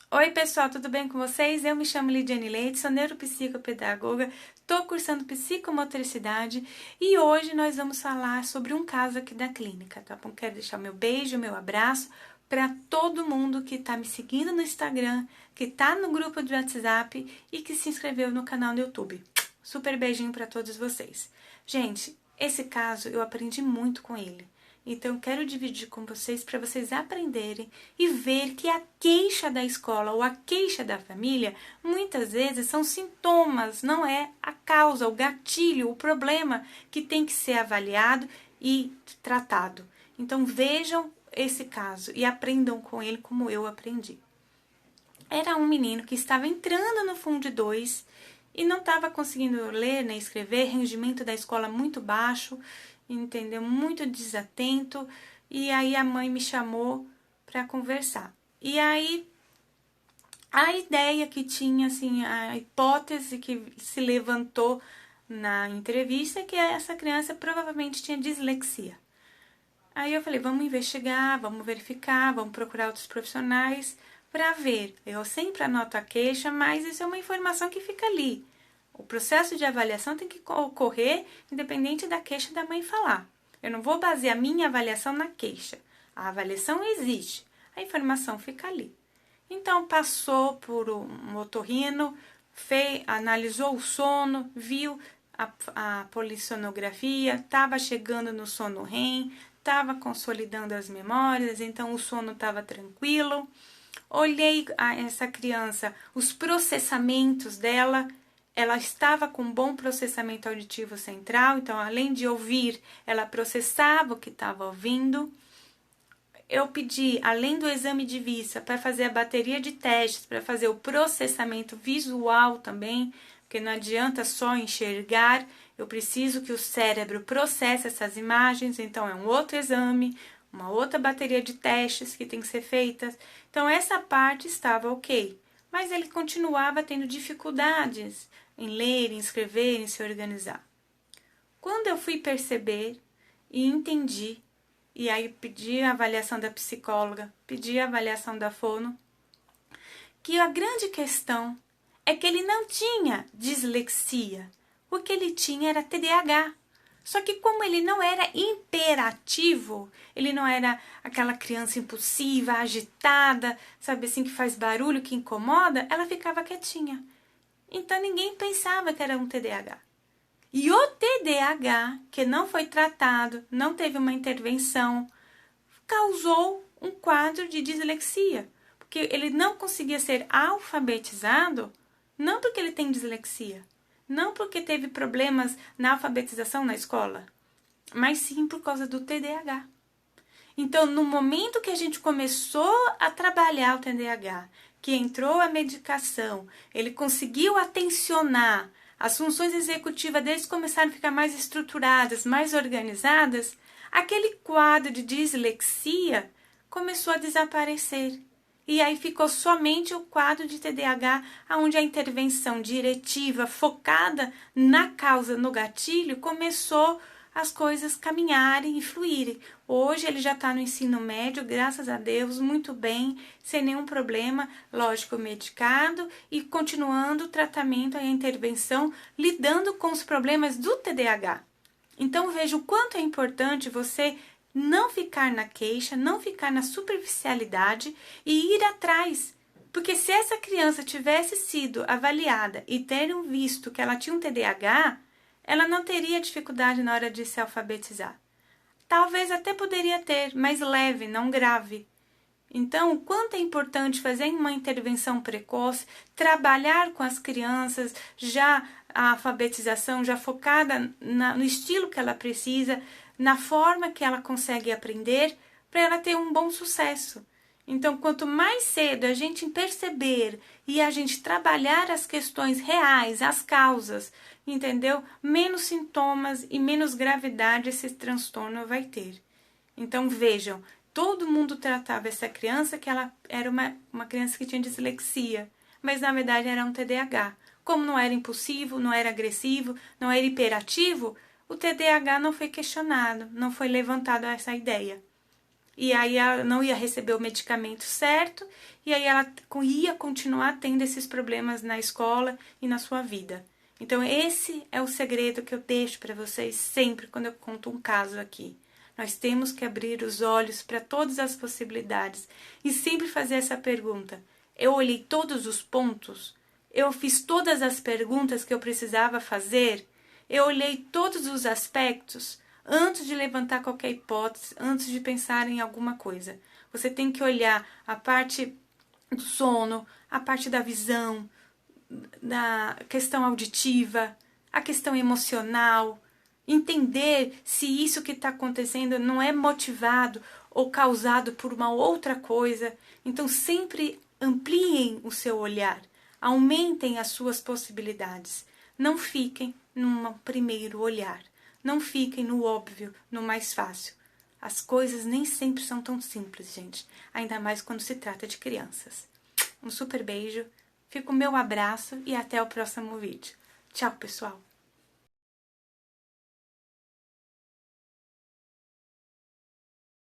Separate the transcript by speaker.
Speaker 1: Oi pessoal, tudo bem com vocês? Eu me chamo Lidiane Leite, sou neuropsicopedagoga, estou cursando psicomotricidade e hoje nós vamos falar sobre um caso aqui da clínica, tá bom? Quero deixar meu beijo, meu abraço para todo mundo que está me seguindo no Instagram, que está no grupo do WhatsApp e que se inscreveu no canal no YouTube. Super beijinho para todos vocês. Gente, esse caso eu aprendi muito com ele. Então, quero dividir com vocês para vocês aprenderem e ver que a queixa da escola ou a queixa da família muitas vezes são sintomas, não é a causa, o gatilho, o problema que tem que ser avaliado e tratado. Então, vejam esse caso e aprendam com ele como eu aprendi. Era um menino que estava entrando no Fundo 2 e não estava conseguindo ler nem escrever, rendimento da escola muito baixo, entendeu? Muito desatento, e aí a mãe me chamou para conversar. E aí a ideia que tinha, assim, a hipótese que se levantou na entrevista é que essa criança provavelmente tinha dislexia. Aí eu falei, vamos investigar, vamos verificar, vamos procurar outros profissionais para ver. Eu sempre anoto a queixa, mas isso é uma informação que fica ali. O processo de avaliação tem que ocorrer independente da queixa da mãe falar. Eu não vou basear a minha avaliação na queixa. A avaliação existe, a informação fica ali. Então, passou por um otorrino, analisou o sono, viu a polissonografia, estava chegando no sono REM, estava consolidando as memórias, então o sono estava tranquilo. Olhei essa criança, os processamentos dela, ela estava com bom processamento auditivo central, então além de ouvir, ela processava o que estava ouvindo. Eu pedi, além do exame de vista, para fazer a bateria de testes, para fazer o processamento visual também, porque não adianta só enxergar, eu preciso que o cérebro processe essas imagens, então é um outro exame, uma outra bateria de testes que tem que ser feita. Então essa parte estava ok, mas ele continuava tendo dificuldades em ler, em escrever, em se organizar. Quando eu fui perceber e entendi, e aí pedi a avaliação da psicóloga, pedi a avaliação da fono, que a grande questão é que ele não tinha dislexia, o que ele tinha era TDAH. Só que como ele não era imperativo, ele não era aquela criança impulsiva, agitada, sabe assim, que faz barulho, que incomoda, ela ficava quietinha. Então ninguém pensava que era um TDAH. E o TDAH, que não foi tratado, não teve uma intervenção, causou um quadro de dislexia. Porque ele não conseguia ser alfabetizado, não porque ele tem dislexia, não porque teve problemas na alfabetização na escola, mas sim por causa do TDAH. Então, no momento que a gente começou a trabalhar o TDAH, que entrou a medicação, ele conseguiu atencionar, as funções executivas deles começaram a ficar mais estruturadas, mais organizadas, aquele quadro de dislexia começou a desaparecer. E aí ficou somente o quadro de TDAH, onde a intervenção diretiva focada na causa, no gatilho, começou as coisas caminharem e fluírem. Hoje ele já está no ensino médio, graças a Deus, muito bem, sem nenhum problema, lógico, medicado e continuando o tratamento e a intervenção, lidando com os problemas do TDAH. Então veja o quanto é importante você não ficar na queixa, não ficar na superficialidade e ir atrás. Porque se essa criança tivesse sido avaliada e terem visto que ela tinha um TDAH, ela não teria dificuldade na hora de se alfabetizar. Talvez até poderia ter, mas leve, não grave. Então, o quanto é importante fazer uma intervenção precoce, trabalhar com as crianças, já a alfabetização já focada no estilo que ela precisa, na forma que ela consegue aprender, para ela ter um bom sucesso. Então, quanto mais cedo a gente perceber e a gente trabalhar as questões reais, as causas, entendeu? Menos sintomas e menos gravidade esse transtorno vai ter. Então, vejam, todo mundo tratava essa criança que ela era uma criança que tinha dislexia, mas na verdade era um TDAH. Como não era impulsivo, não era agressivo, não era hiperativo, o TDAH não foi questionado, não foi levantado essa ideia. e aí ela não ia receber o medicamento certo, e aí ela ia continuar tendo esses problemas na escola e na sua vida. Então esse é o segredo que eu deixo para vocês sempre quando eu conto um caso aqui. Nós temos que abrir os olhos para todas as possibilidades e sempre fazer essa pergunta. Eu olhei todos os pontos? Eu fiz todas as perguntas que eu precisava fazer? Eu olhei todos os aspectos antes de levantar qualquer hipótese, antes de pensar em alguma coisa. Você tem que olhar a parte do sono, a parte da visão, da questão auditiva, a questão emocional, entender se isso que está acontecendo não é motivado ou causado por uma outra coisa. Então sempre ampliem o seu olhar, aumentem as suas possibilidades. Não fiquem num primeiro olhar, não fiquem no óbvio, no mais fácil. As coisas nem sempre são tão simples, gente, ainda mais quando se trata de crianças. Um super beijo, fica o meu abraço e até o próximo vídeo. Tchau, pessoal!